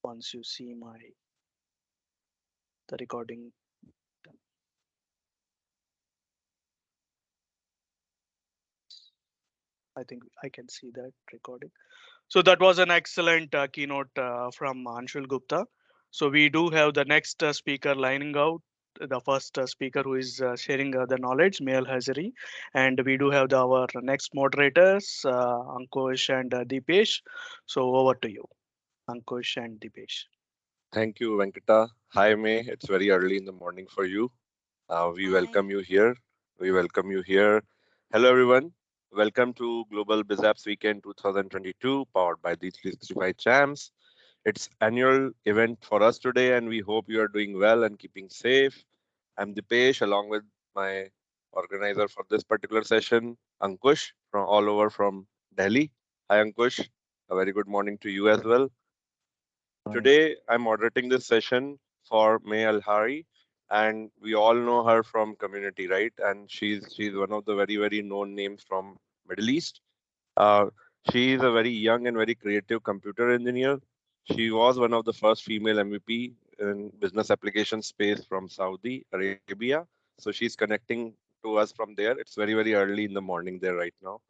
once you see the recording. I think I can see that recording. So that was an excellent keynote from Anshul Gupta. So we do have the next speaker lining out. The first speaker who is sharing the knowledge, May Alhajri, and we do have our next moderators, Ankush and Deepesh. So over to you, Ankush and Deepesh. Thank you, Venkata. Hi, May. It's very early in the morning for you. We Hi. welcome you here. We welcome you here. Hello, everyone. Welcome to Global BizApps Weekend 2022, powered by the 365 Champs. It's annual event for us today, and we hope you are doing well and keeping safe. I'm Dipesh, along with my organizer for this particular session, Ankush, from all over from Delhi. Hi, Ankush. A very good morning to you as well. Morning. Today, I'm moderating this session for May Alhari, and we all know her from community, right? And she's one of the very known names from Middle East. Uh, she is a very young and very creative computer engineer. She was one of the first female MVP in business application space from Saudi Arabia. So she's connecting to us from there. It's very early in the morning there right now.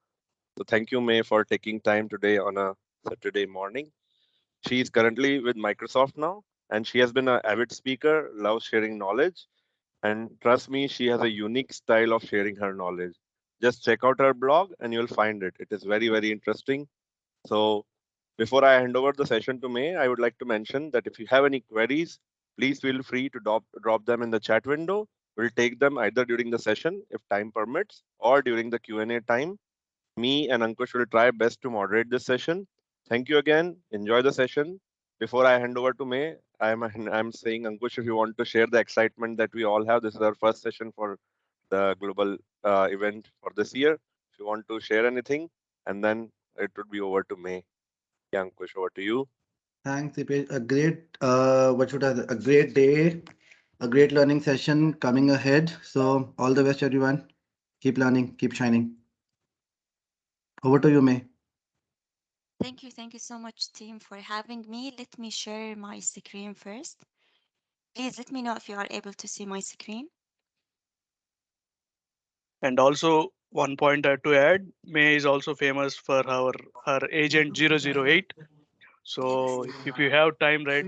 So thank you, May, for taking time today on a Saturday morning. She is currently with Microsoft now, and she has been an avid speaker, loves sharing knowledge, and trust me, she has a unique style of sharing her knowledge. Just check out her blog and you'll find it. It is very interesting. So before I hand over the session to May, I would like to mention that if you have any queries, please feel free to drop them in the chat window. We'll take them either during the session, if time permits, or during the Q&A time. Me and Ankush will try best to moderate this session. Thank you again. Enjoy the session. Before I hand over to May, I'm saying, Ankush, if you want to share the excitement that we all have, this is our first session for the global event for this year. If you want to share anything, and then it would be over to May. Yeah, Ankush, over to you. Thanks, Dipesh. A great, what should I say? A great day, a great learning session coming ahead. So all the best, everyone. Keep learning, keep shining. Over to you, May. Thank you so much, team, for having me. Let me share my screen first. Please let me know if you are able to see my screen. And also one point to add, May is also famous for her agent 008. Yes. So if you have time, right,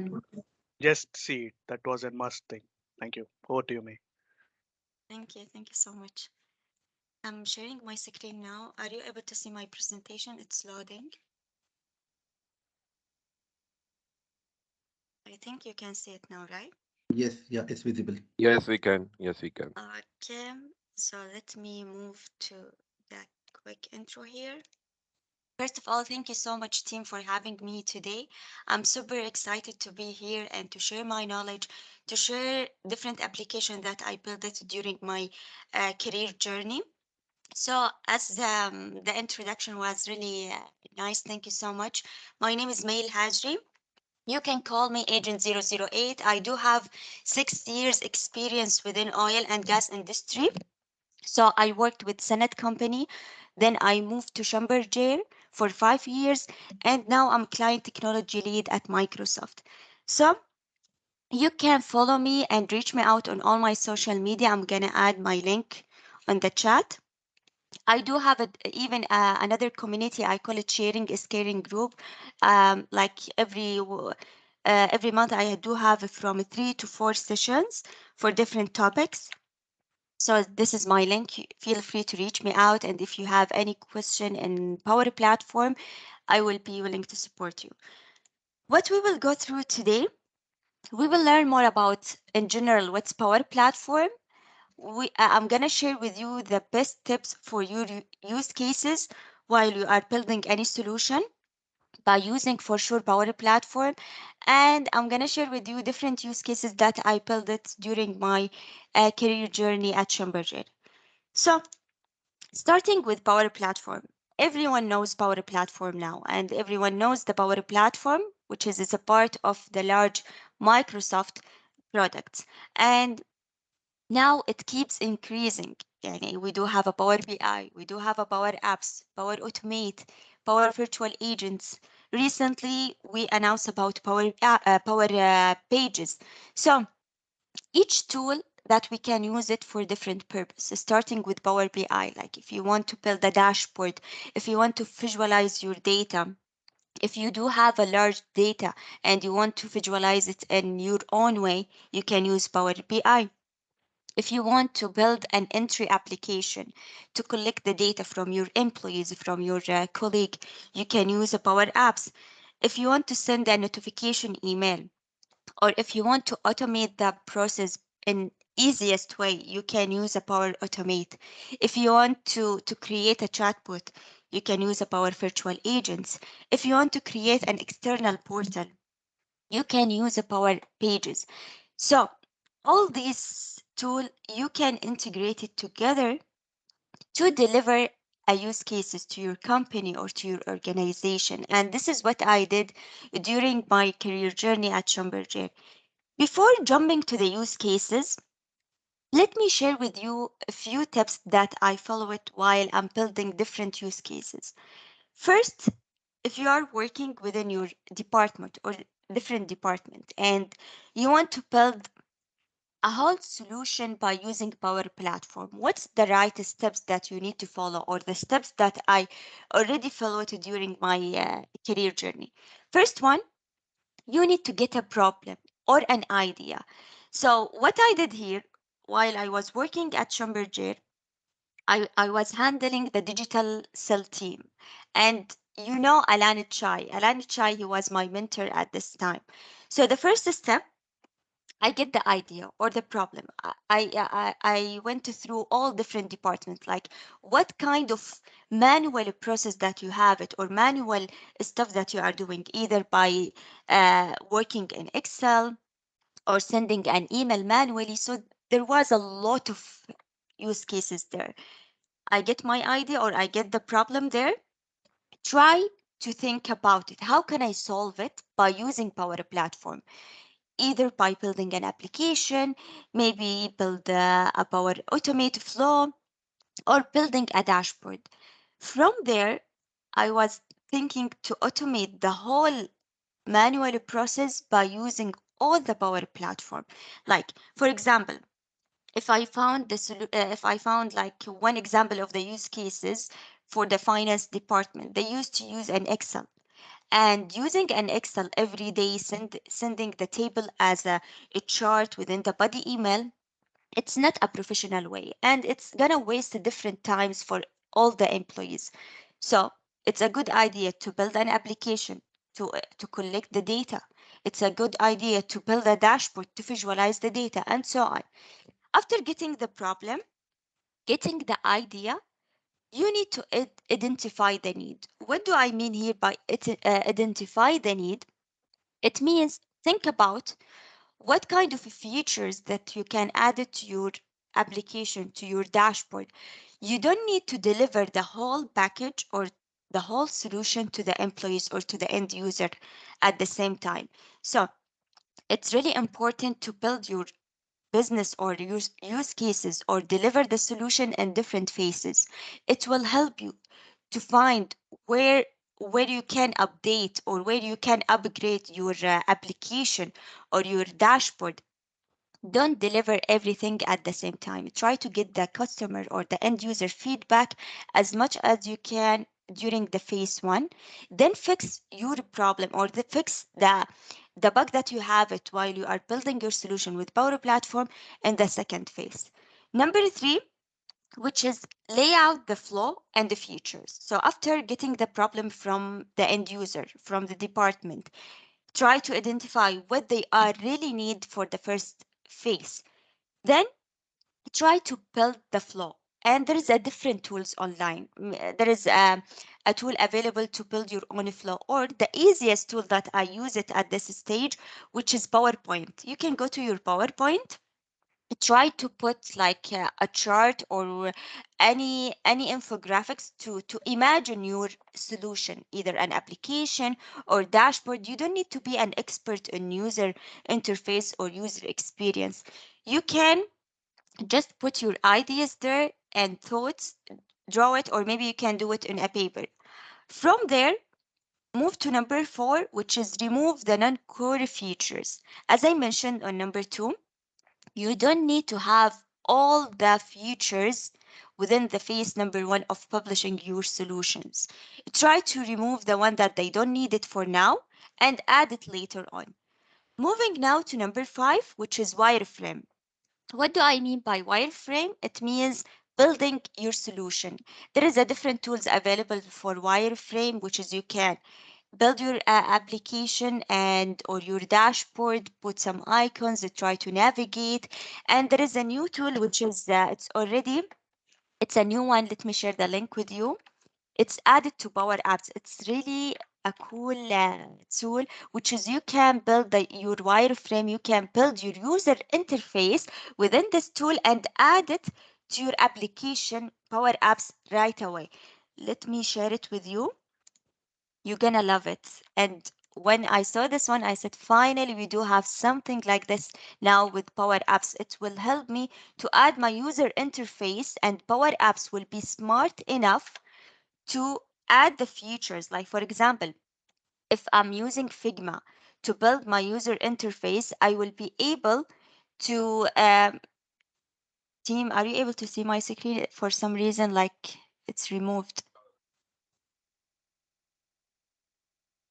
just see it. That was a must thing. Thank you. Over to you, May. Thank you so much. I'm sharing my screen now. Are you able to see my presentation? It's loading. I think you can see it now, right? Yes, yeah, it's visible. Yes, we can. Yes, we can. Okay, so let me move to that quick intro here. First of all, thank you so much, team, for having me today. I'm super excited to be here and to share my knowledge, to share different applications that I built it during my career journey. So, as the introduction was really nice, thank you so much. My name is Mail Hajri. You can call me Agent 008. I do have 6 years experience within oil and gas industry. So I worked with Senate Company, then I moved to Chamberger for 5 years, and now I'm client technology lead at Microsoft. So you can follow me and reach me out on all my social media. I'm gonna add my link on the chat. I do have even another community. I call it Sharing is Caring group. Like every month, I do have from 3 to 4 sessions for different topics. So this is my link. Feel free to reach me out. And if you have any question in Power Platform, I will be willing to support you. What we will go through today, we will learn more about, in general, what's Power Platform. I'm going to share with you the best tips for your use cases while you are building any solution by using for sure Power Platform. And I'm going to share with you different use cases that I built it during my career journey at Chamberger. So starting with Power Platform. Everyone knows Power Platform now, and everyone knows the Power Platform, which is a part of the large Microsoft products. And now it keeps increasing. Yani we do have a Power BI, we do have a Power Apps, Power Automate, Power Virtual Agents, Recently, we announced about Power Pages. So each tool that we can use it for different purposes, starting with Power BI. Like if you want to build a dashboard, if you want to visualize your data, if you do have a large data and you want to visualize it in your own way, you can use Power BI. If you want to build an entry application to collect the data from your employees, from your colleague, you can use a Power Apps. If you want to send a notification email, or if you want to automate the process in easiest way, you can use a Power Automate. If you want to create a chatbot, you can use a Power Virtual Agents. If you want to create an external portal, you can use a Power Pages. So all these tools, you can integrate it together to deliver a use cases to your company or to your organization. And this is what I did during my career journey at Chamberger. Before jumping to the use cases, let me share with you a few tips that I follow it while I'm building different use cases. First, if you are working within your department or different department and you want to build a whole solution by using Power Platform, what's the right steps that you need to follow or the steps that I already followed during my career journey? First one, you need to get a problem or an idea. So what I did here while I was working at Schlumberger, I was handling the digital cell team. And you know Alan Chai, he was my mentor at this time. So the first step, I get the idea or the problem. I went through all different departments, like what kind of manual process that you have it or manual stuff that you are doing, either by working in Excel or sending an email manually. So there was a lot of use cases there. I get my idea or I get the problem there. Try to think about it. How can I solve it by using Power Platform? Either by building an application, maybe build a Power Automate flow, or building a dashboard. From there, I was thinking to automate the whole manual process by using all the Power Platform. Like, for example, if I found like one example of the use cases for the finance department, they used to use an Excel, and using an Excel every day, sending the table as a chart within the body email, it's not a professional way, and it's gonna waste different times for all the employees. So it's a good idea to build an application to collect the data. It's a good idea to build a dashboard to visualize the data, and so on. After getting the problem, getting the idea, you need to identify the need. What do I mean here by identify the need? It means think about what kind of features that you can add it to your application, to your dashboard. You don't need to deliver the whole package or the whole solution to the employees or to the end user at the same time. So it's really important to build your business or use cases or deliver the solution in different phases. It will help you to find where where you can update or where you can upgrade your application or your dashboard. Don't deliver everything at the same time. Try to get the customer or the end user feedback as much as you can during the phase one. Then fix your problem or fix the bug that you have it while you are building your solution with Power Platform in the second phase. Number three, which is lay out the flow and the features. So after getting the problem from the end user, from the department, try to identify what they are really need for the first phase. Then try to build the flow. And there is a different tools online. There is a tool available to build your own flow, or the easiest tool that I use it at this stage, which is PowerPoint. You can go to your PowerPoint, try to put like a chart or any infographics to imagine your solution, either an application or dashboard. You don't need to be an expert in user interface or user experience. You can just put your ideas there and thoughts, draw it, or maybe you can do it in a paper. From there, move to number 4, which is remove the non-core features. As I mentioned on number 2, you don't need to have all the features within the phase number 1 of publishing your solutions. Try to remove the one that they don't need it for now and add it later on. Moving now to number 5, which is wireframe. What do I mean by wireframe? It means building your solution. There is a different tools available for wireframe, which is you can build your application and or your dashboard, put some icons that try to navigate. And there is a new tool which is it's a new one. Let me share the link with you. It's added to Power Apps. It's really a cool tool, which is you can build your wireframe, you can build your user interface within this tool and add it to your application Power Apps right away. Let me share it with you. You're gonna love it. And when I saw this one, I said, finally, we do have something like this now with Power Apps. It will help me to add my user interface, and Power Apps will be smart enough to add the features. Like, for example, if I'm using Figma to build my user interface, I will be able to, team, are you able to see my screen? For some reason, like it's removed.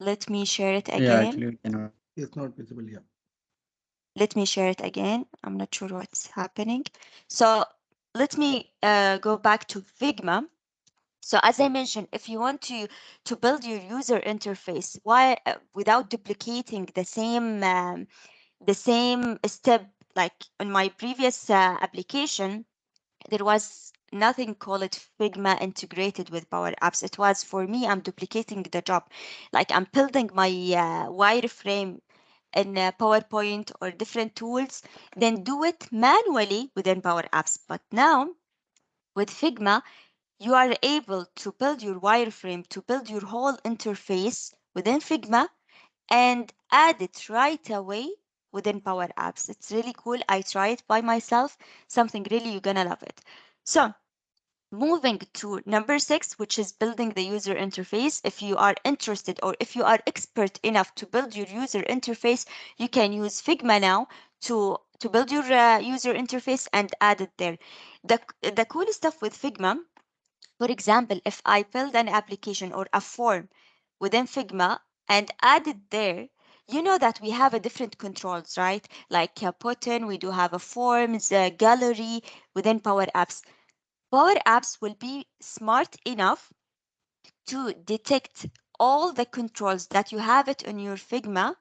Let me share it Yeah, again. actually, we cannot. It's not visible here. Let me share it again. I'm not sure what's happening. So let me go back to Figma. So as I mentioned, if you want to build your user interface, why without duplicating the same step, like on my previous application, there was nothing called Figma integrated with Power Apps. It was for me, I'm duplicating the job. Like I'm building my wireframe in PowerPoint or different tools, then do it manually within Power Apps. But now with Figma, you are able to build your wireframe, to build your whole interface within Figma and add it right away within Power Apps. It's really cool. I tried by myself, something really you're gonna love it. So moving to number 6, which is building the user interface. If you are interested or if you are expert enough to build your user interface, you can use Figma now to build your user interface and add it there. The cool stuff with Figma, for example, if I build an application or a form within Figma and add it there, you know that we have a different controls, right? Like a button, we do have a forms, a gallery within Power Apps. Power Apps will be smart enough to detect all the controls that you have it on your Figma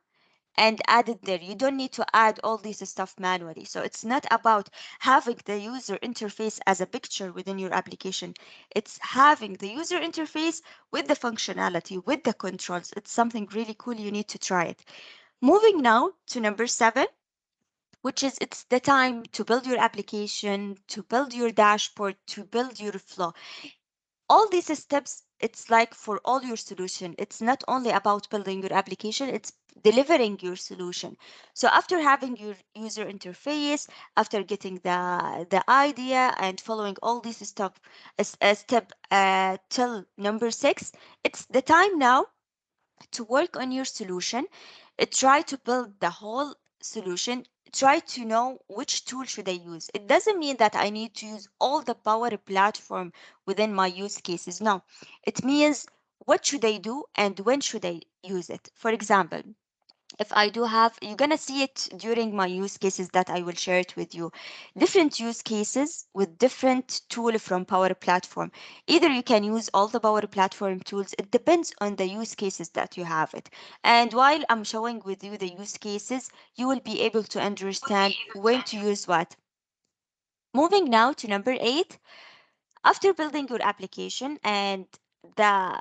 and add it there. You don't need to add all this stuff manually. So it's not about having the user interface as a picture within your application. It's having the user interface with the functionality, with the controls. It's something really cool. You need to try it. Moving now to number 7, which is it's the time to build your application, to build your dashboard, to build your flow. All these steps, it's like for all your solution. It's not only about building your application, it's delivering your solution. So after having your user interface, after getting the idea and following all this stuff, step till number 6, it's the time now to work on your solution. Try to build the whole solution. Try to know which tool should I use. It doesn't mean that I need to use all the Power Platform within my use cases. No, it means what should I do and when should I use it. For example, if I do have, you're gonna see it during my use cases that I will share it with you. Different use cases with different tool from Power Platform. Either you can use all the Power Platform tools. It depends on the use cases that you have it. And while I'm showing with you the use cases, you will be able to understand when to use what. Moving now to number 8, after building your application and the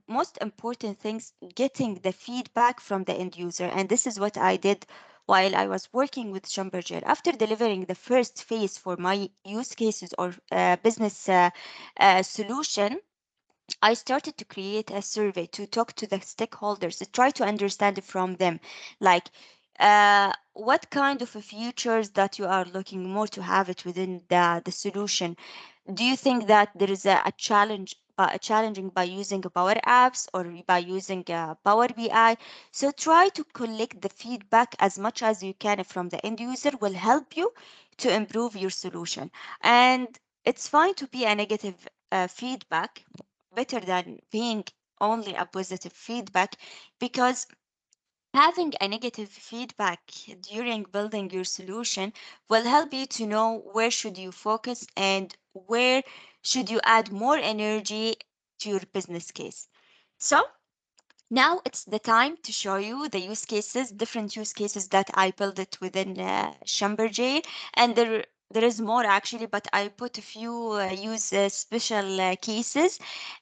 most important things, getting the feedback from the end user. And this is what I did while I was working with Chamberger. After delivering the first phase for my use cases or business solution, I started to create a survey to talk to the stakeholders, to try to understand from them, like what kind of features that you are looking more to have it within the solution. do you think that there is a challenge, a challenging by using Power Apps or by using Power BI? So try to collect the feedback as much as you can from the end user will help you to improve your solution. And it's fine to be a negative feedback, better than being only a positive feedback, because having a negative feedback during building your solution will help you to know where should you focus and where should you add more energy to your business case. So now it's the time to show you the use cases, different use cases that I built it within Chamberger, and there is more actually, but I put a few use special cases,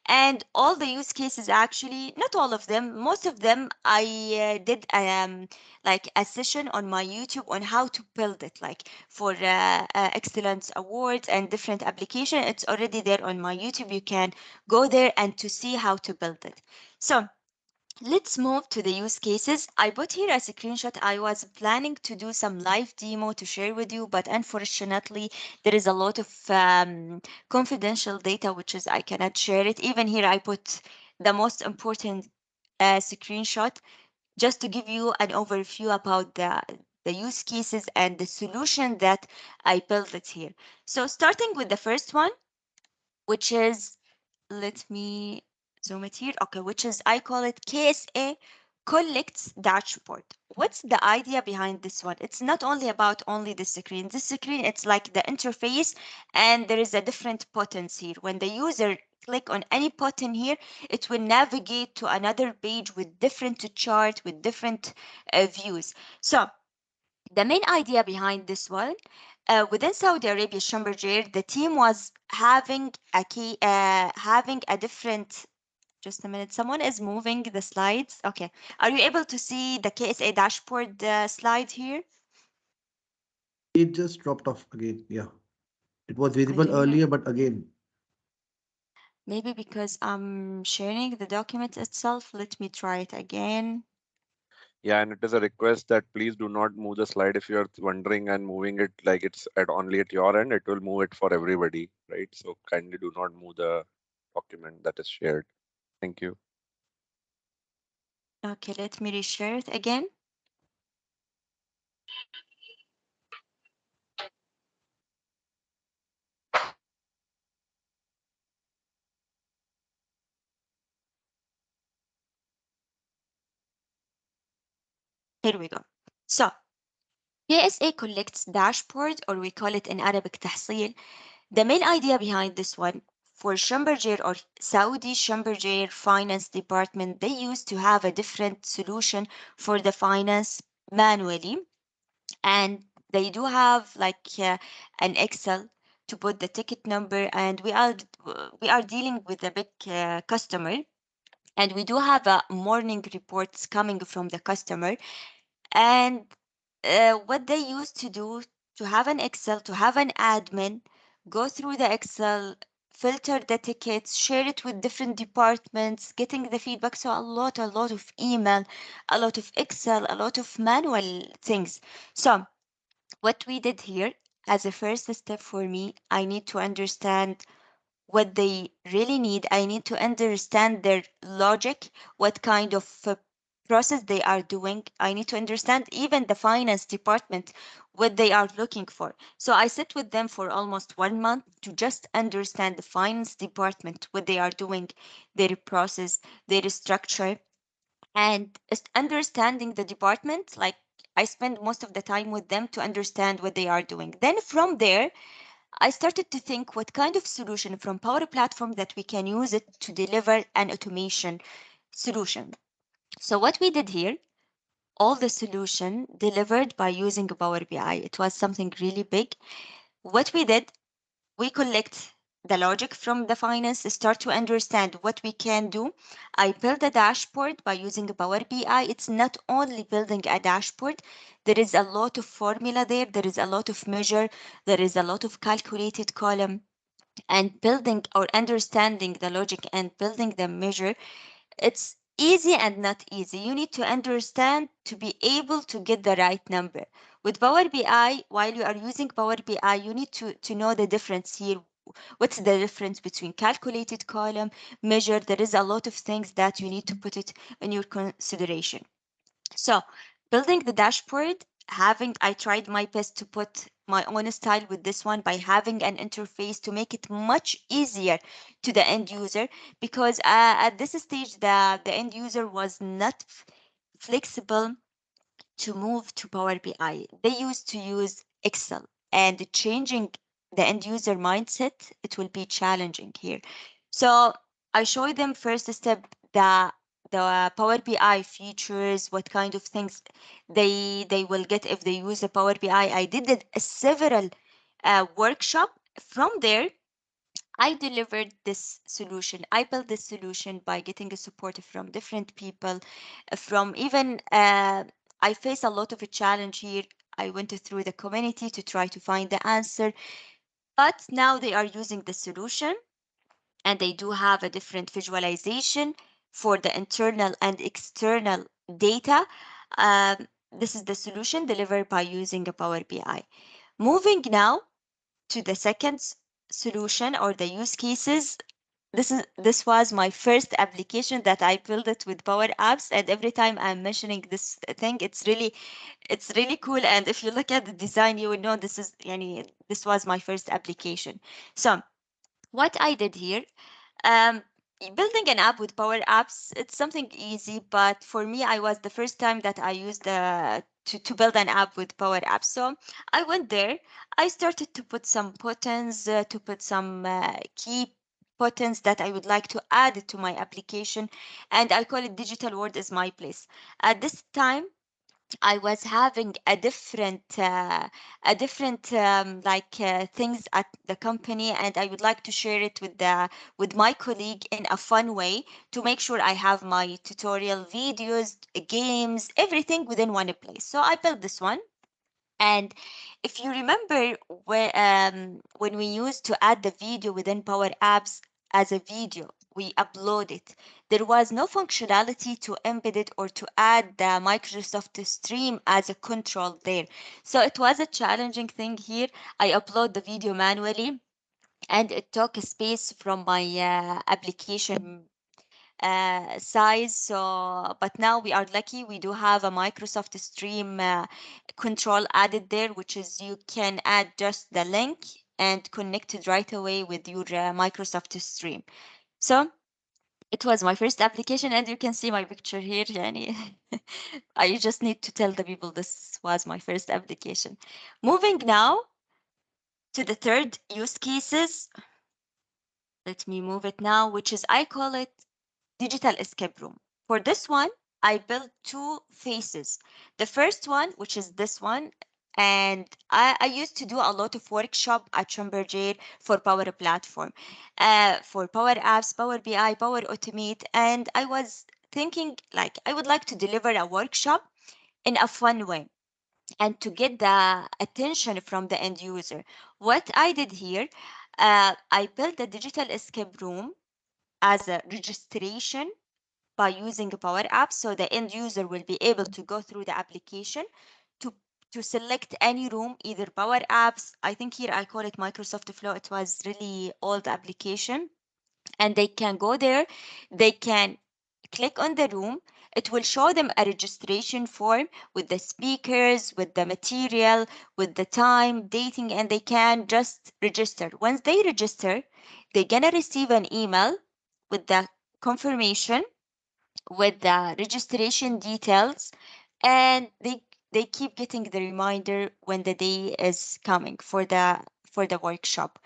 and all the use cases actually, not all of them, most of them I did like a session on my YouTube on how to build it, like for Excellence Awards and different application. It's already there on my YouTube. You can go there and to see how to build it. So let's move to the use cases. I put here a screenshot. I was planning to do some live demo to share with you, but unfortunately, there is a lot of confidential data, which is I cannot share it. Even here, I put the most important screenshot just to give you an overview about the use cases and the solution that I built it here. So starting with the first one, which is, let me zoom it here. Okay, which is, I call it KSA Collects Dashboard. What's the idea behind this one? It's not only about only the screen. This screen, it's like the interface, and there is a different buttons here. When the user click on any button here, it will navigate to another page with different chart, with different views. So the main idea behind this one, within Saudi Arabia, Chamberger, the team was having a different. Just a minute, someone is moving the slides. Okay, are you able to see the KSA dashboard slide here? It just dropped off again. Yeah. It was I visible don't know. earlier, but again, Maybe because I'm sharing the document itself. Let me try it again. Yeah, and it is a request that please do not move the slide if you're wondering and moving it like it's at only at your end. It will move it for everybody, right? So kindly do not move the document that is shared. Thank you. Okay, let me reshare it again. Here we go. So KSA collects dashboard, or we call it in Arabic تحصيل. The main idea behind this one, for Chamberger or Saudi Chamberger finance department, they used to have a different solution for the finance manually, and they do have like an Excel to put the ticket number, and we are dealing with a big customer, and we do have morning reports coming from the customer, and what they used to do, to have an Excel, to have an admin, go through the Excel, filter the tickets, share it with different departments, getting the feedback. So a lot of email, a lot of Excel, a lot of manual things. So what we did here, as a first step for me, I need to understand what they really need. I need to understand their logic, what kind of process they are doing. I need to understand even the finance department, what they are looking for. So I sit with them for almost 1 month to just understand the finance department, what they are doing, their process, their structure, and understanding the department. Like, I spend most of the time with them to understand what they are doing. Then from there, I started to think what kind of solution from Power Platform that we can use it to deliver an automation solution. So what we did here, all the solution delivered by using Power BI. It was something really big. What we did, we collect the logic from the finance, start to understand what we can do. I build a dashboard by using Power BI. It's not only building a dashboard, there is a lot of formula there, there is a lot of measure, there is a lot of calculated column, and building or understanding the logic and building the measure. It's easy and not easy. You need to understand to be able to get the right number. With Power BI, while you are using Power BI, you need to know the difference here. what's the difference between calculated column, measure. There is a lot of things that you need to put it in your consideration. So building the dashboard, I tried my best to put my own style with this one by having an interface to make it much easier to the end user, because at this stage the end user was not flexible to move to Power BI. They used to use Excel, and changing the end user mindset, it will be challenging here. So I show them first step the Power BI features, what kind of things they will get if they use the Power BI. I did several workshop. From there, I delivered this solution. I built this solution by getting a support from different people, from even I face a lot of a challenge here. I went through the community to try to find the answer, but now they are using the solution, and they do have a different visualization for the internal and external data. This is the solution delivered by using a Power BI. Moving now to the second solution or the use cases. This was my first application that I built it with Power Apps, and every time I'm mentioning this thing, it's really cool. And if you look at the design, you will know this was my first application. So what I did here, um, building an app with Power Apps, it's something easy, but for me, I was the first time that I used to build an app with Power Apps. So I went there, I started to put some buttons, to put some key buttons that I would like to add to my application, and I call it Digital World is my place. At this time, I was having a different things at the company, and I would like to share it with my colleague in a fun way to make sure I have my tutorial videos, games, everything within one place. So I built this one. And if you remember when we used to add the video within Power Apps as a video, we upload it. There was no functionality to embed it or to add the Microsoft Stream as a control there. So it was a challenging thing here. I upload the video manually, and it took space from my application size. So, but now we are lucky. We do have a Microsoft Stream control added there, which is you can add just the link and connect it right away with your Microsoft Stream. So it was my first application, and you can see my picture here. Yani. I just need to tell the people this was my first application. Moving now to the third use cases. Let me move it now, which is I call it digital escape room. For this one, I built two faces. The first one, which is this one, and I used to do a lot of workshop at Chamberger for Power Platform, for Power Apps, Power BI, Power Automate, and I was thinking like I would like to deliver a workshop in a fun way and to get the attention from the end user. What I did here, I built a digital escape room as a registration by using a Power App, so the end user will be able to go through the application to to select any room, either Power Apps. I think here I call it Microsoft Flow. It was really old application, and they can go there. They can click on the room. It will show them a registration form with the speakers, with the material, with the time, dating, and they can just register. Once they register, they're gonna receive an email with the confirmation, with the registration details, and they keep getting the reminder when the day is coming for the workshop.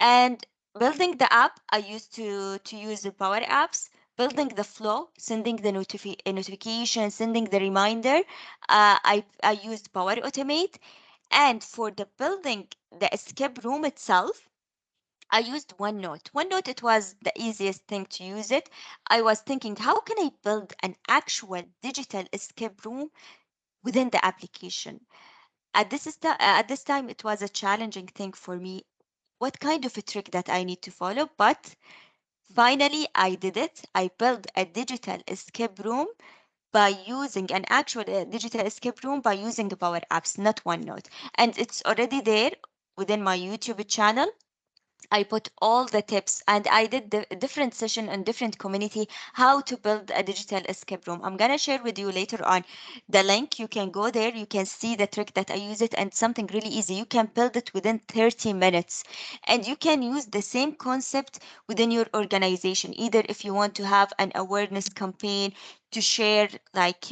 And building the app, I used to use the Power Apps. Building the flow, sending the notification, sending the reminder, I used Power Automate. And for the building the escape room itself, I used OneNote. OneNote, it was the easiest thing to use it. I was thinking, how can I build an actual digital escape room within the application? At this time, it was a challenging thing for me. What kind of a trick that I need to follow? But finally, I did it. I built a digital escape room by using an actual digital escape room by using the Power Apps, not OneNote. And it's already there within my YouTube channel. I put all the tips, and I did the different session and different community how to build a digital escape room. I'm gonna share with you later on the link. You can go there, you can see the trick that I use it, and something really easy. You can build it within 30 minutes, and you can use the same concept within your organization. Either if you want to have an awareness campaign to share like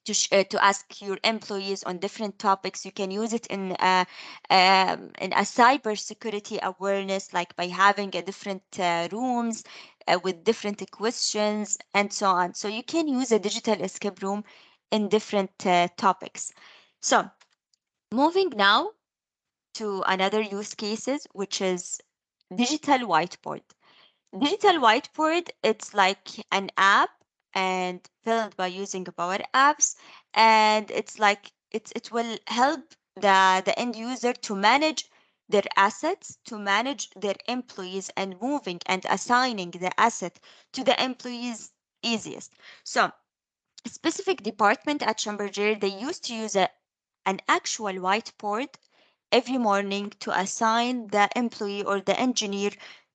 to ask your employees on different topics. You can use it in a cyber security awareness, like by having a different rooms with different questions and so on. So you can use a digital escape room in different topics. So moving now to another use cases, which is digital whiteboard. Digital whiteboard, it's like an app and built by using Power Apps, and it's like it will help the end user to manage their assets, to manage their employees, and moving and assigning the asset to the employees easiest. So a specific department at Chamberger, they used to use an actual whiteboard every morning to assign the employee or the engineer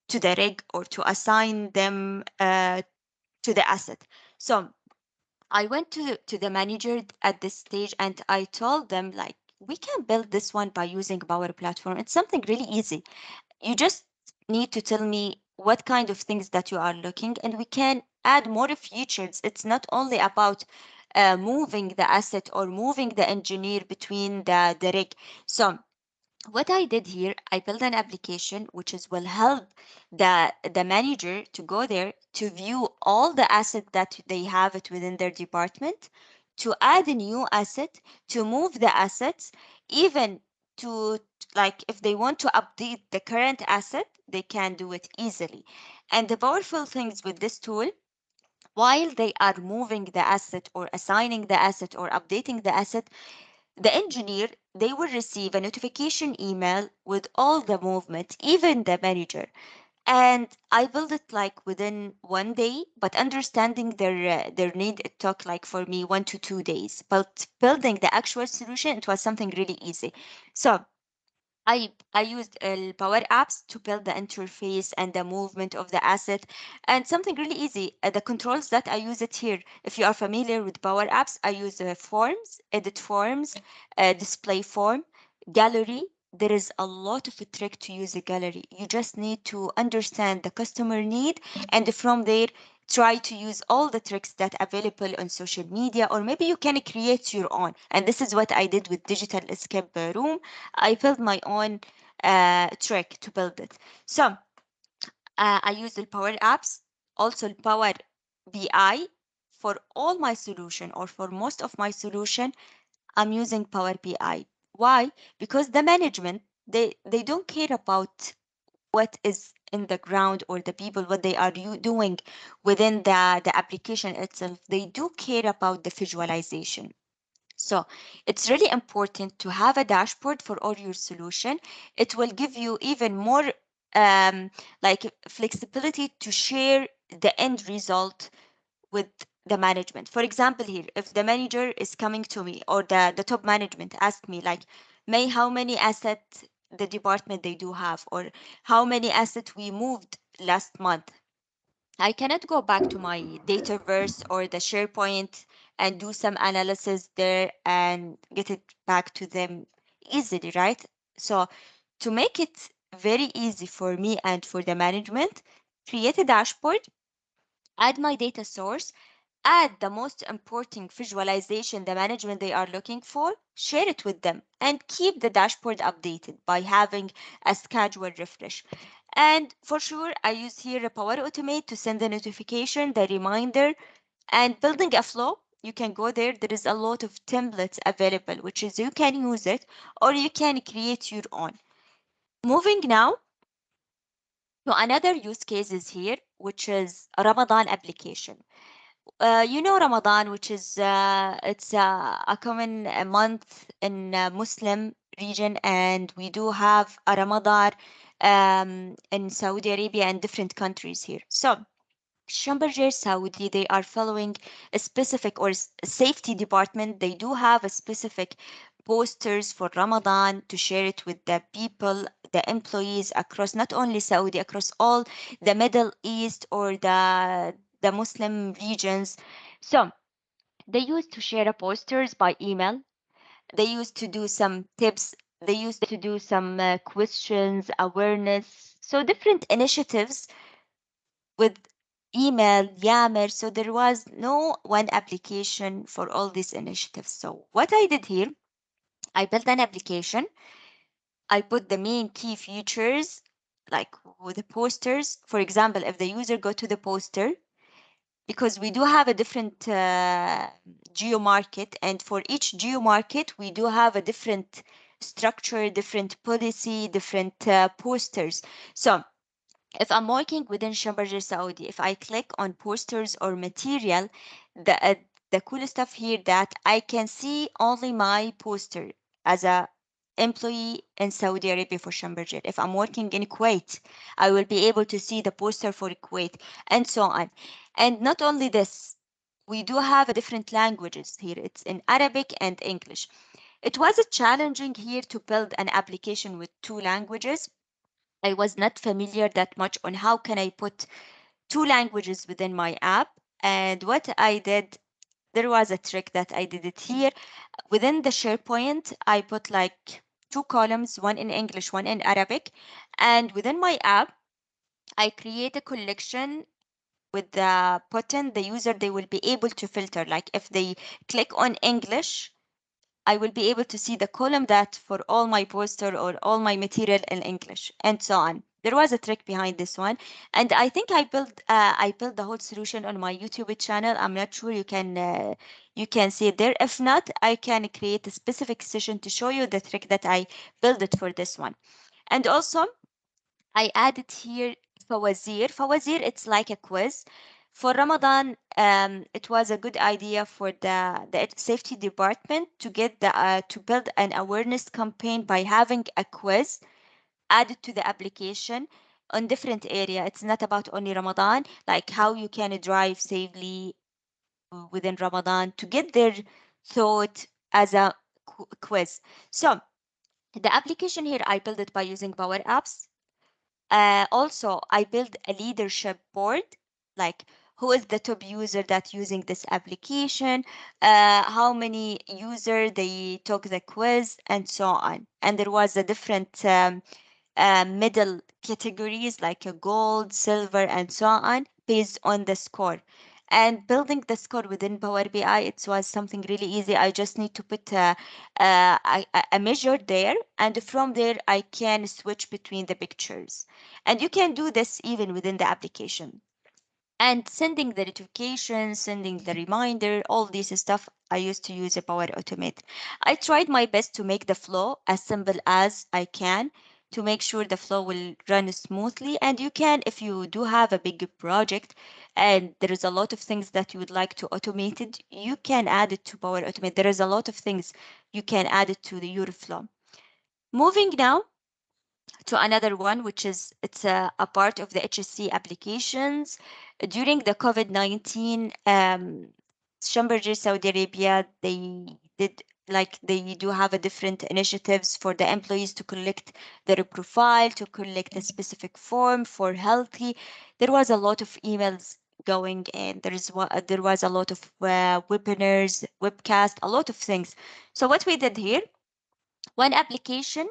to the rig, or to assign them to the asset. So I went to the manager at this stage, and I told them like, we can build this one by using Power Platform. It's something really easy. You just need to tell me what kind of things that you are looking, and we can add more features. It's not only about moving the asset or moving the engineer between the rig. So what I did here, I built an application which is will help the manager to go there to view all the assets that they have it within their department, to add a new asset, to move the assets, even to, like, if they want to update the current asset, they can do it easily. And the powerful things with this tool, while they are moving the asset or assigning the asset or updating the asset, the engineer, they will receive a notification email with all the movement, even the manager. And I built it like within 1 day, but understanding their need, it took like for me 1 to 2 days. But building the actual solution, it was something really easy. So I used Power Apps to build the interface and the movement of the asset, and something really easy. The controls that I use it here. If you are familiar with Power Apps, I use forms, edit forms, display form, gallery. There is a lot of a trick to use a gallery. You just need to understand the customer need, and from there try to use all the tricks that available on social media, or maybe you can create your own. And this is what I did with Digital Escape Room. I built my own trick to build it. So I use the Power Apps, also the Power BI for all my solution, or for most of my solution. I'm using Power BI. Why? Because the management, they don't care about what is in the ground, or the people what they are doing within the application itself. They do care about the visualization. So it's really important to have a dashboard for all your solution. It will give you even more um, like flexibility to share the end result with the management. For example, here, if the manager is coming to me, or the top management ask me like, May, how many assets the department they do have, or how many assets we moved last month, I cannot go back to my Dataverse or the SharePoint and do some analysis there and get it back to them easily, right? So to make it very easy for me and for the management, create a dashboard, add my data source, add the most important visualization the management they are looking for, share it with them, and keep the dashboard updated by having a scheduled refresh. And for sure, I use here a Power Automate to send the notification, the reminder, and building a flow. You can go there. There is a lot of templates available, which is you can use it, or you can create your own. Moving now to another use cases here, which is a Ramadan application. Ramadan, which is it's a common month in Muslim region, and we do have a Ramadan in Saudi Arabia and different countries here. So Chamberger Saudi, they are following a specific or safety department. They do have a specific posters for Ramadan to share it with the people, the employees across not only Saudi, across all the Middle East or the Muslim regions. So they used to share the posters by email. They used to do some tips. They used to do some questions, awareness. So different initiatives with email, Yammer. So there was no one application for all these initiatives. So what I did here, I built an application. I put the main key features like with the posters. For example, if the user go to the poster, because we do have a different geo market, and for each geo market, we do have a different structure, different policy, different posters. So if I'm working within Chamberger Saudi, if I click on posters or material, the cool stuff here that I can see only my poster as a employee in Saudi Arabia for Chamberger. If I'm working in Kuwait, I will be able to see the poster for Kuwait and so on. And not only this, we do have a different languages here. It's in Arabic and English. It was a challenging here to build an application with two languages. I was not familiar that much on how can I put two languages within my app. And what I did, there was a trick that I did it here. Within the SharePoint, I put like two columns, one in English, one in Arabic. And within my app, I create a collection with the button. The user, they will be able to filter. Like if they click on English, I will be able to see the column that for all my poster or all my material in English and so on. There was a trick behind this one, and I think I built the whole solution on my YouTube channel. I'm not sure you can see it there. If not, I can create a specific session to show you the trick that I built it for this one. And also I added here Fawazir. Fawazir, it's like a quiz. For Ramadan, it was a good idea for the safety department to get to build an awareness campaign by having a quiz added to the application on different area. It's not about only Ramadan, like how you can drive safely within Ramadan to get their thought as a quiz. So the application here, I built it by using Power Apps. Also, I build a leadership board, like who is the top user that using this application, how many user they took the quiz, and so on. And there was a different middle categories like a gold, silver, and so on, based on the score. And building the score within Power BI, it was something really easy. I just need to put a measure there, and from there I can switch between the pictures. And you can do this even within the application. And sending the notifications, sending the reminder, all this stuff I used to use a Power Automate. I tried my best to make the flow as simple as I can to make sure the flow will run smoothly. And you can, if you do have a big project and there is a lot of things that you would like to automate it, you can add it to Power Automate. There is a lot of things you can add it to your flow. Moving now to another one, which is it's a part of the HSC applications. During the COVID-19, Schlumberger Saudi Arabia, they did like they do have a different initiatives for the employees to collect their profile, to collect a specific form for healthy. There was a lot of emails going in. There was a lot of webinars, webcast, a lot of things. So what we did here, one application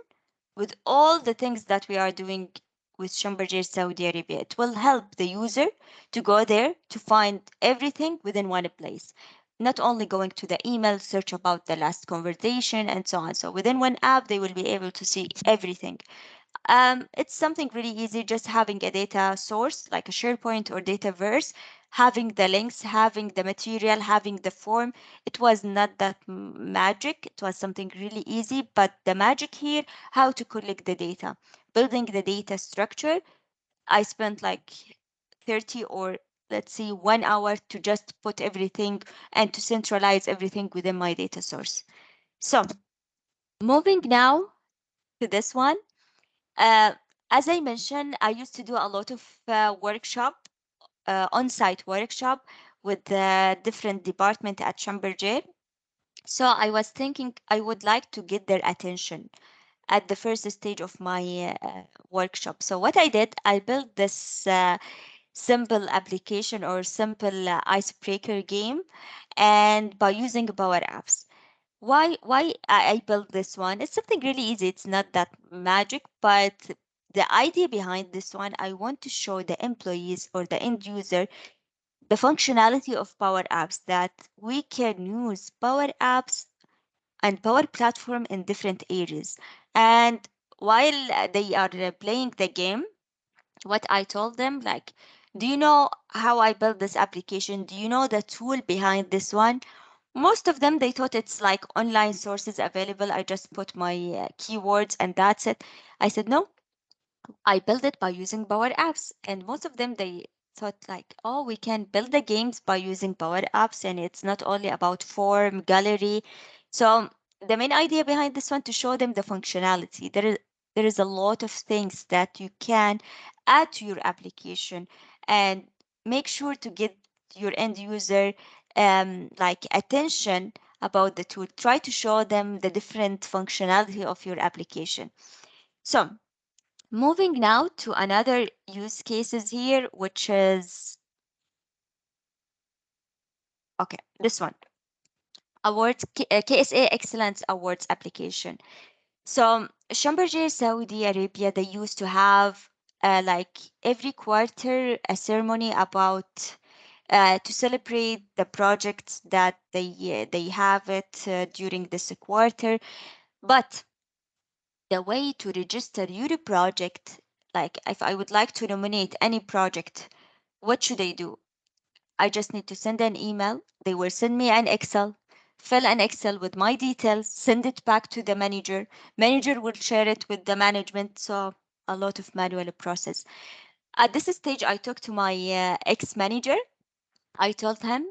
with all the things that we are doing with Schlumberger Saudi Arabia. It will help the user to go there to find everything within one place. Not only going to the email, search about the last conversation and so on. So within one app, they will be able to see everything. It's something really easy, just having a data source like a SharePoint or Dataverse, having the links, having the material, having the form. It was not that magic. It was something really easy, but the magic here, how to collect the data, building the data structure. I spent like 30 or let's see 1 hour to just put everything and to centralize everything within my data source. So moving now to this one. Uh, as I mentioned, I used to do a lot of workshop on-site workshop with the different department at Chamberger. So I was thinking I would like to get their attention at the first stage of my workshop. So what I did, I built this simple application or simple icebreaker game, and by using Power Apps. Why I built this one? It's something really easy. It's not that magic, but the idea behind this one, I want to show the employees or the end user the functionality of Power Apps, that we can use Power Apps and Power Platform in different areas. And while they are playing the game, what I told them, like, do you know how I built this application? Do you know the tool behind this one? Most of them, they thought it's like online sources available. I just put my keywords and that's it. I said, no, I built it by using Power Apps. And most of them, they thought like, oh, we can build the games by using Power Apps, and it's not only about form, gallery. So the main idea behind this one, to show them the functionality. There is a lot of things that you can add to your application, and make sure to get your end user like attention about the tool. Try to show them the different functionality of your application. So moving now to another use cases here, which is, okay, this one, awards, KSA Excellence Awards application. So Schlumberger, Saudi Arabia, they used to have like every quarter a ceremony about to celebrate the projects that they have it during this quarter. But the way to register your project, like if I would like to nominate any project, what should I do? I just need to send an email. They will send me an Excel, fill an Excel with my details, send it back to the manager. Manager will share it with the management. So a lot of manual process. At this stage, I talked to my ex-manager. I told him,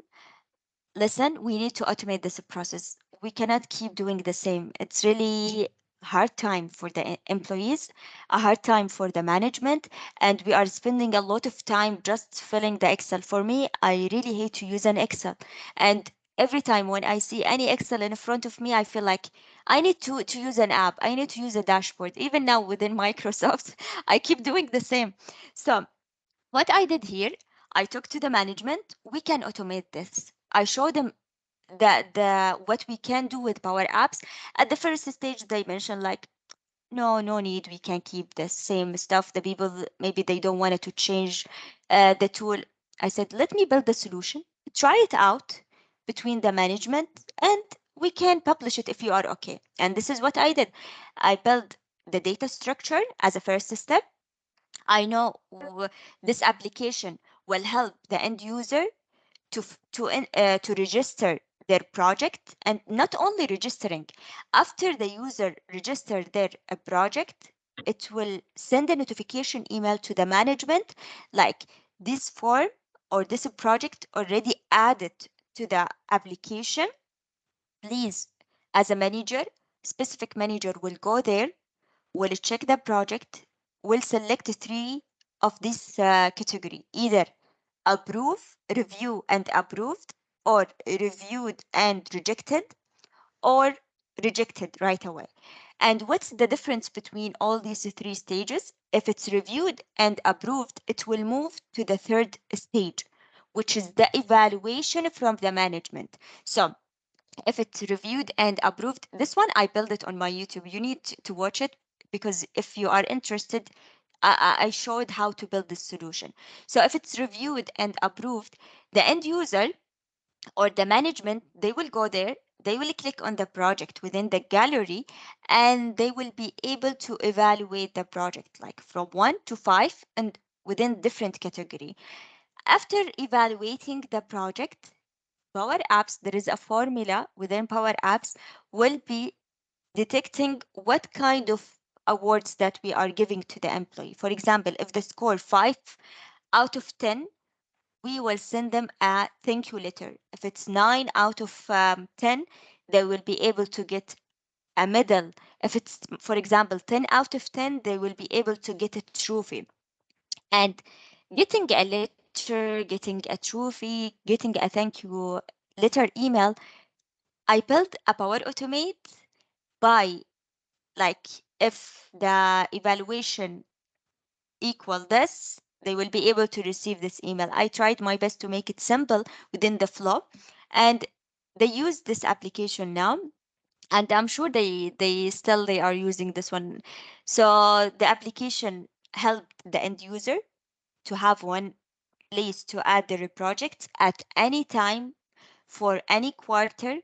listen, we need to automate this process. We cannot keep doing the same. It's really hard time for the employees, a hard time for the management, and we are spending a lot of time just filling the Excel. For me, I really hate to use an Excel. And every time when I see any Excel in front of me, I feel like I need to use an app. I need to use a dashboard. Even now within Microsoft, I keep doing the same. So what I did here, I talked to the management. We can automate this. I showed them the what we can do with Power Apps. At the first stage, they mentioned like, no need. We can keep the same stuff. The people, maybe they don't want it to change the tool. I said, let me build the solution. Try it out between the management, and we can publish it if you are okay. And this is what I did. I built the data structure as a first step. I know this application will help the end user to register their project, and not only registering. After the user registered their project, it will send a notification email to the management, like, this form or this project already added to the application. Please, as a manager, specific manager will go there, will check the project, will select three of this category, either approve, review and approved, or reviewed and rejected, or rejected right away. And what's the difference between all these three stages? If it's reviewed and approved, it will move to the third stage, which is the evaluation from the management. So if it's reviewed and approved, this one I built it on my YouTube. You need to watch it, because if you are interested, I showed how to build this solution. So if it's reviewed and approved, the end user or the management, they will go there, they will click on the project within the gallery, and they will be able to evaluate the project like from 1 to 5 and within different category. After evaluating the project, Power Apps, there is a formula within Power Apps, will be detecting what kind of awards that we are giving to the employee. For example, if the score 5 out of 10, we will send them a thank you letter. If it's 9 out of 10, they will be able to get a medal. If it's, for example, 10 out of 10, they will be able to get a trophy. And getting a letter picture, getting a trophy, getting a thank you letter email. I built a Power Automate by, like, if the evaluation equal this, they will be able to receive this email. I tried my best to make it simple within the flow, and they use this application now, and I'm sure they are using this one. So the application helped the end user to have one place to add their projects at any time for any quarter,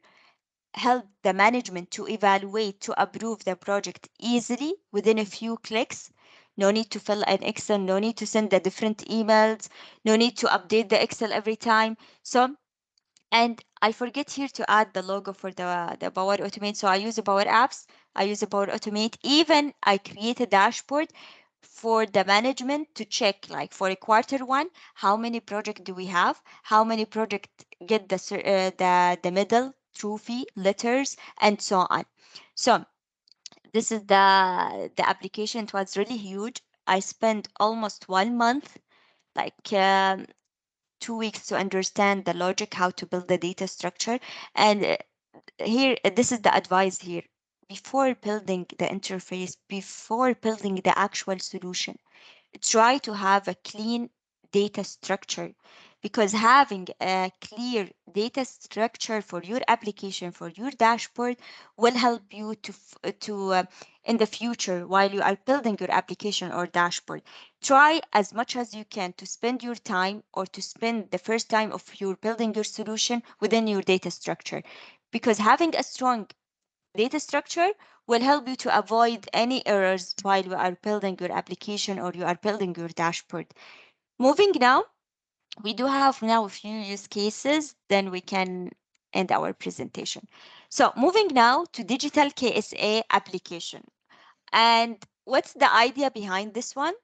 help the management to evaluate, to approve the project easily within a few clicks. No need to fill an Excel, no need to send the different emails, no need to update the Excel every time. So, and I forget here to add the logo for the Power Automate. So I use the Power Apps, I use the Power Automate. Even I create a dashboard for the management to check, like for a quarter one, how many projects do we have? How many projects get the medal, trophy, letters, and so on. So this is the application. It was really huge. I spent almost 1 month, like 2 weeks to understand the logic, how to build the data structure. And here, this is the advice here. Before building the interface, before building the actual solution, try to have a clean data structure, because having a clear data structure for your application, for your dashboard, will help you to in the future, while you are building your application or dashboard, try as much as you can to spend your time, or to spend the first time of your building your solution within your data structure, because having a strong data structure will help you to avoid any errors while you are building your application or you are building your dashboard. Moving now, we do have now a few use cases, then we can end our presentation. So moving now to digital KSA application. And what's the idea behind this one?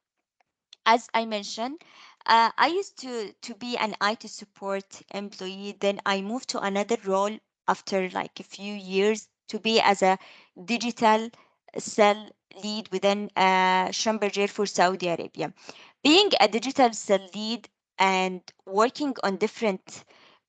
As I mentioned, I used to be an IT support employee. Then I moved to another role after like a few years to be as a digital cell lead within Chamberger for Saudi Arabia. Being a digital cell lead and working on different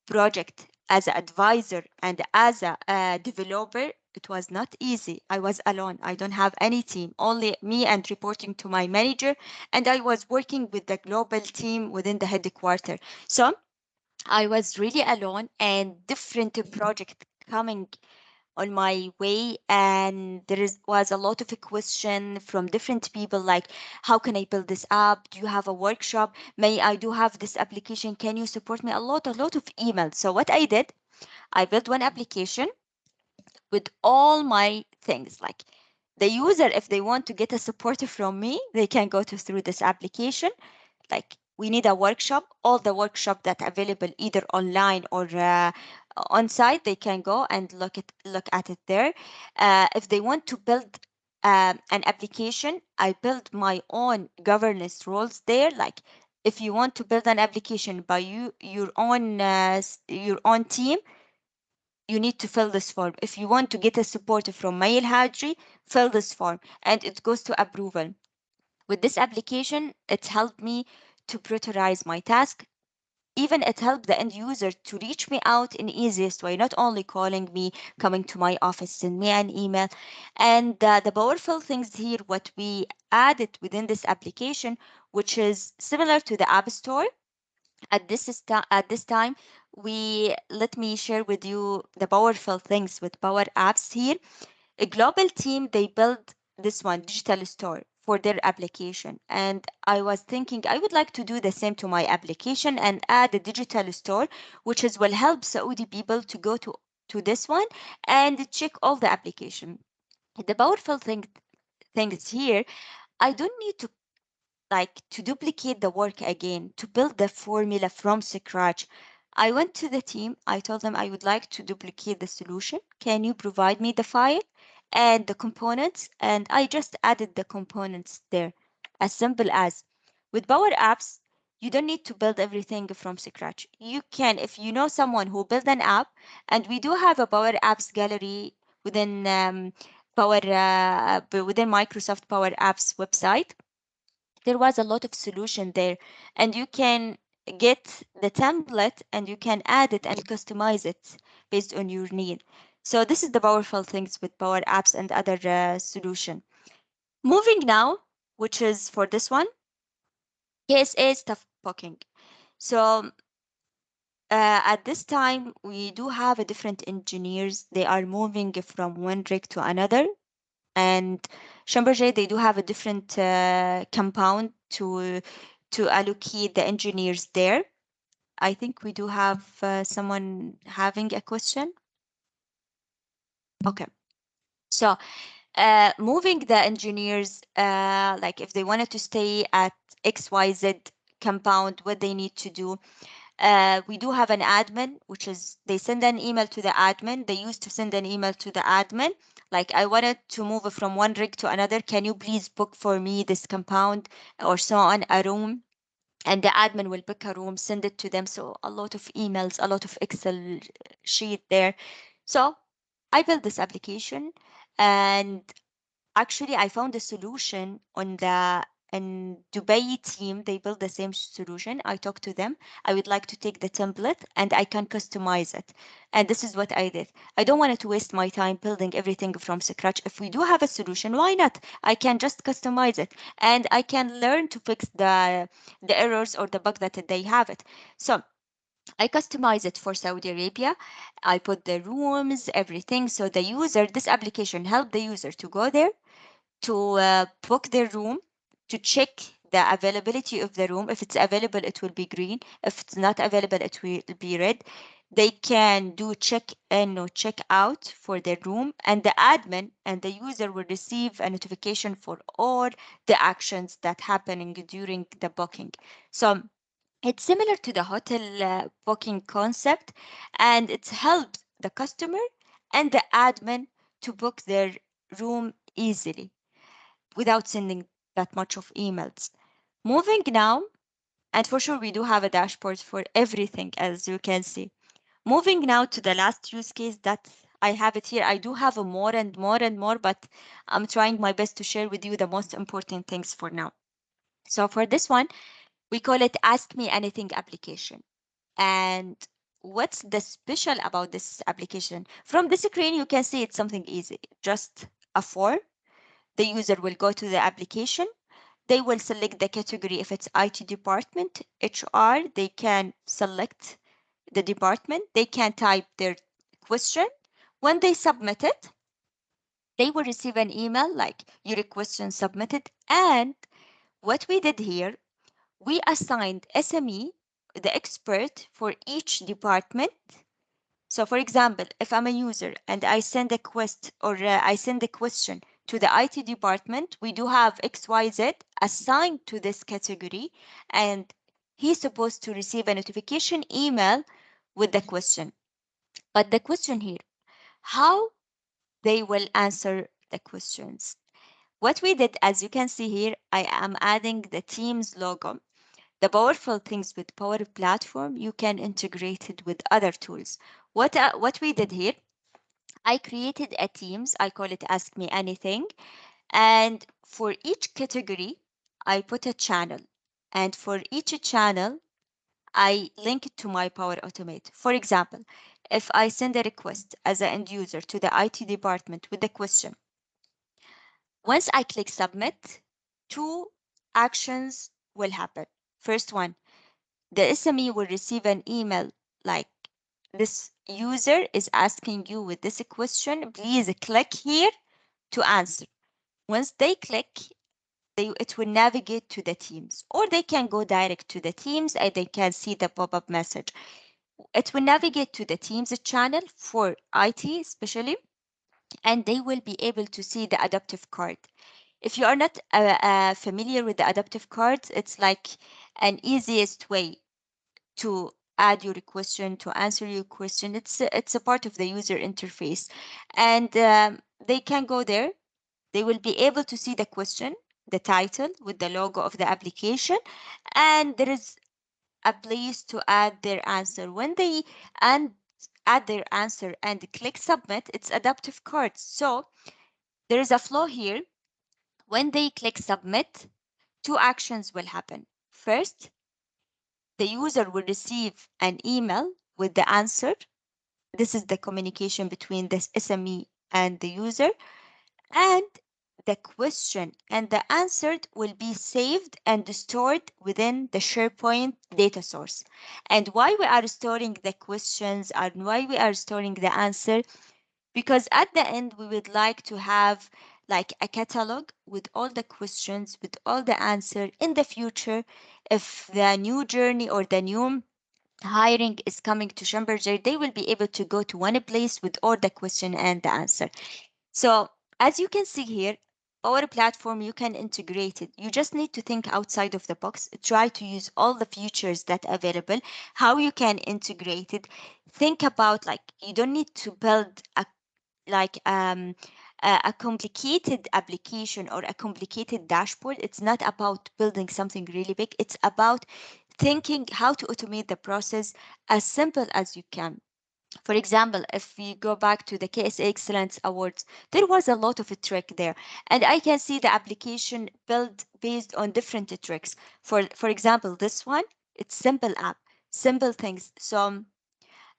project as an advisor and as a developer, it was not easy. I was alone. I don't have any team, only me and reporting to my manager. And I was working with the global team within the headquarters. So I was really alone, and different project coming on my way, and was a lot of question from different people, like, how can I build this app? Do you have a workshop? May I do have this application? Can you support me? A lot of emails. So what I did, I built one application with all my things. Like, the user, if they want to get a support from me, they can go to through this application. Like, we need a workshop, all the workshop that available either online or on site, they can go and look at it there. If they want to build an application, I build my own governance rules there. Like, if you want to build an application by your own team, you need to fill this form. If you want to get a support from my Alhajri, fill this form, and it goes to approval. With this application, it helped me to prioritize my task. Even it helped the end user to reach me out in easiest way, not only calling me, coming to my office, send me an email. And the powerful things here, what we added within this application, which is similar to the App Store. At this time, we let me share with you the powerful things with Power Apps here. A global team, they built this one digital store for their application, and I was thinking I would like to do the same to my application and add a digital store, which is will help Saudi people to go to this one and check all the application. The powerful things here, I don't need to, like, to duplicate the work again, to build the formula from scratch. I went to the team, I told them I would like to duplicate the solution. Can you provide me the file and the components? And I just added the components there. As simple as. With Power Apps, you don't need to build everything from scratch. You can, if you know someone who built an app, and we do have a Power Apps gallery within within Microsoft Power Apps website. There was a lot of solution there, and you can get the template and you can add it and customize it based on your need. So this is the powerful things with Power Apps and other solution. Moving now, which is for this one, KSA stuff booking. So at this time, we do have a different engineers. They are moving from one rig to another. And Chamberger, they do have a different compound to allocate the engineers there. I think we do have someone having a question. Okay. So moving the engineers, like if they wanted to stay at XYZ compound, what they need to do, we do have an admin, which is they send an email to the admin. They used to send an email to the admin, like I wanted to move from one rig to another. Can you please book for me this compound or so on, a room? And the admin will book a room, send it to them. So a lot of emails, a lot of Excel sheet there. So I built this application, and actually, I found a solution on the in Dubai team. They built the same solution. I talked to them. I would like to take the template and I can customize it. And this is what I did. I don't want to waste my time building everything from scratch. If we do have a solution, why not? I can just customize it and I can learn to fix the errors or the bug that they have it. So I customize it for Saudi Arabia. I put the rooms, everything. So the user, this application help the user to go there, to book their room, to check the availability of the room. If it's available, it will be green. If it's not available, it will be red. They can do check in or check out for their room, and the admin and the user will receive a notification for all the actions that happening during the booking. So it's similar to the hotel booking concept, and it helps the customer and the admin to book their room easily without sending that much of emails. Moving now, and for sure we do have a dashboard for everything, as you can see. Moving now to the last use case that I have it here. I do have a more and more and more, but I'm trying my best to share with you the most important things for now. So for this one, we call it Ask Me Anything application. And what's the special about this application? From the screen, you can see it's something easy, just a form. The user will go to the application. They will select the category. If it's IT department, HR, they can select the department. They can type their question. When they submit it, they will receive an email like your question submitted. And what we did here, we assigned SME, the expert for each department. So for example, if I'm a user and I send a quest or I send a question to the IT department, we do have XYZ assigned to this category, and he's supposed to receive a notification email with the question. But the question here, how they will answer the questions. What we did, as you can see here, I am adding the Teams logo. The powerful things with Power Platform, you can integrate it with other tools. What we did here, I created a Teams. I call it Ask Me Anything. And for each category, I put a channel. And for each channel, I link it to my Power Automate. For example, if I send a request as an end user to the IT department with the question, once I click submit, two actions will happen. First one, the SME will receive an email like, this user is asking you with this question, please click here to answer. Once they click, it will navigate to the Teams, or they can go direct to the Teams and they can see the pop-up message. It will navigate to the Teams channel for IT especially, and they will be able to see the adaptive card. If you are not familiar with the adaptive cards, it's like an easiest way to add your question, to answer your question. It's a part of the user interface, and they can go there. They will be able to see the question, the title with the logo of the application, and there is a place to add their answer. When they and add their answer and click submit, it's adaptive cards. So there is a flow here. When they click submit, two actions will happen. First, the user will receive an email with the answer. This is the communication between the SME and the user. And the question and the answer will be saved and stored within the SharePoint data source. And why we are storing the questions and why we are storing the answer, because at the end we would like to have like a catalog with all the questions, with all the answer in the future. If the new journey or the new hiring is coming to Chamberger, they will be able to go to one place with all the question and the answer. So as you can see here, our platform, you can integrate it. You just need to think outside of the box, try to use all the features that are available, how you can integrate it. Think about like you don't need to build like a complicated application or a complicated dashboard. It's not about building something really big. It's about thinking how to automate the process as simple as you can. For example, if we go back to the KSA Excellence Awards, there was a lot of a trick there. And I can see the application built based on different tricks. For example, this one, it's simple app, simple things. So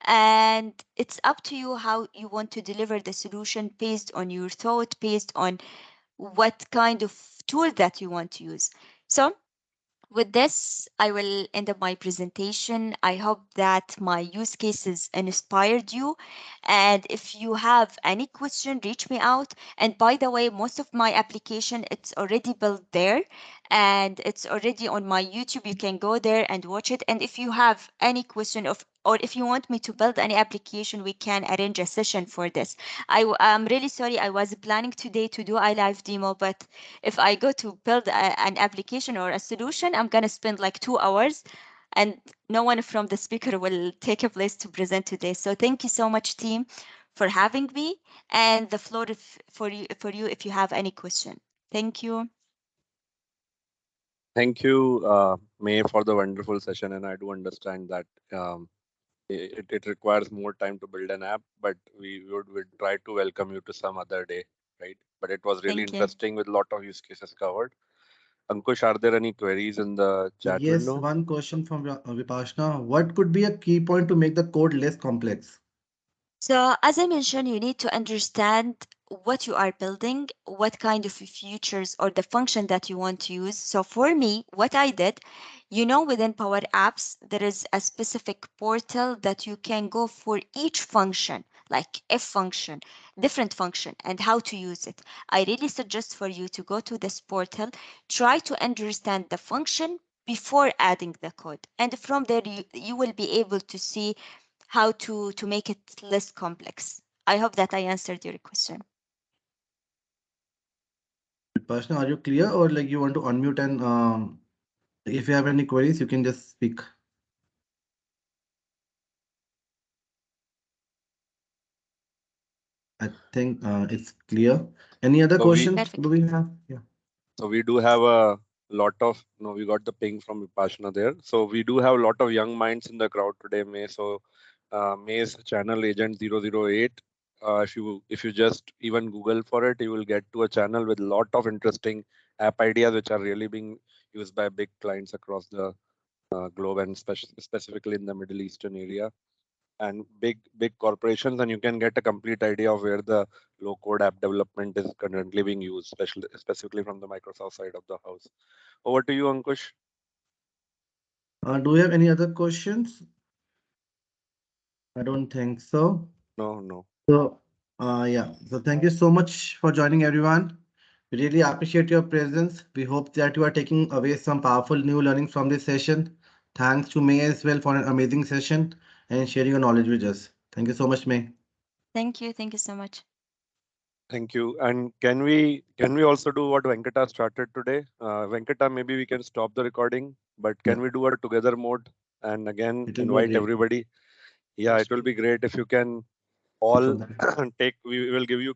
and it's up to you how you want to deliver the solution based on your thought, based on what kind of tool that you want to use. So with this, I will end up my presentation. I hope that my use cases inspired you. And if you have any question, reach me out. And by the way, most of my application, it's already built there and it's already on my YouTube. You can go there and watch it. And if you have any question of or if you want me to build any application, we can arrange a session for this. I'm really sorry. I was planning today to do a live demo, but if I go to build an application or a solution, I'm going to spend like 2 hours and no one from the speaker will take a place to present today. So thank you so much, team, for having me, and the floor for you if you have any question. Thank you. Thank you, May, for the wonderful session. And I do understand that it requires more time to build an app, but we would try to welcome you to some other day, right? But it was really Thank you. interesting with a lot of use cases covered. Ankush, are there any queries in the chat Yes, window? one question from Vipashna. What could be a key point to make the code less complex? So, as I mentioned, you need to understand what you are building, what kind of features or the function that you want to use. So, for me, what I did, within Power Apps, there is a specific portal that you can go for each function, like if function, different function, and how to use it. I really suggest for you to go to this portal, try to understand the function before adding the code. And from there, you will be able to see how to make it less complex. I hope that I answered your question. Vipashna, are you clear or like you want to unmute and if you have any queries, you can just speak. I think it's clear. Any other So we questions Perfect. do we have? Yeah. so we do have a lot of no, we got the ping from Vipashna there. So we do have a lot of young minds in the crowd today, May. So May's channel agent 008. If you just even Google for it, you will get to a channel with a lot of interesting app ideas which are really being used by big clients across the globe and specifically in the Middle Eastern area and big corporations, and you can get a complete idea of where the low code app development is currently being used, specifically from the Microsoft side of the house. Over to you, Ankush. Do we have any other questions? I don't think so. No. So, yeah. So thank you so much for joining, everyone. We really appreciate your presence. We hope that you are taking away some powerful new learnings from this session. Thanks to May as well for an amazing session and sharing your knowledge with us. Thank you so much, May. Thank you. Thank you so much. Thank you. And can we also do what Venkata started today? Venkata, maybe we can stop the recording, but Yeah, can we do a together mode and again it will be a invite great. everybody? Yeah, it will be great if you can So all that. take. We will give you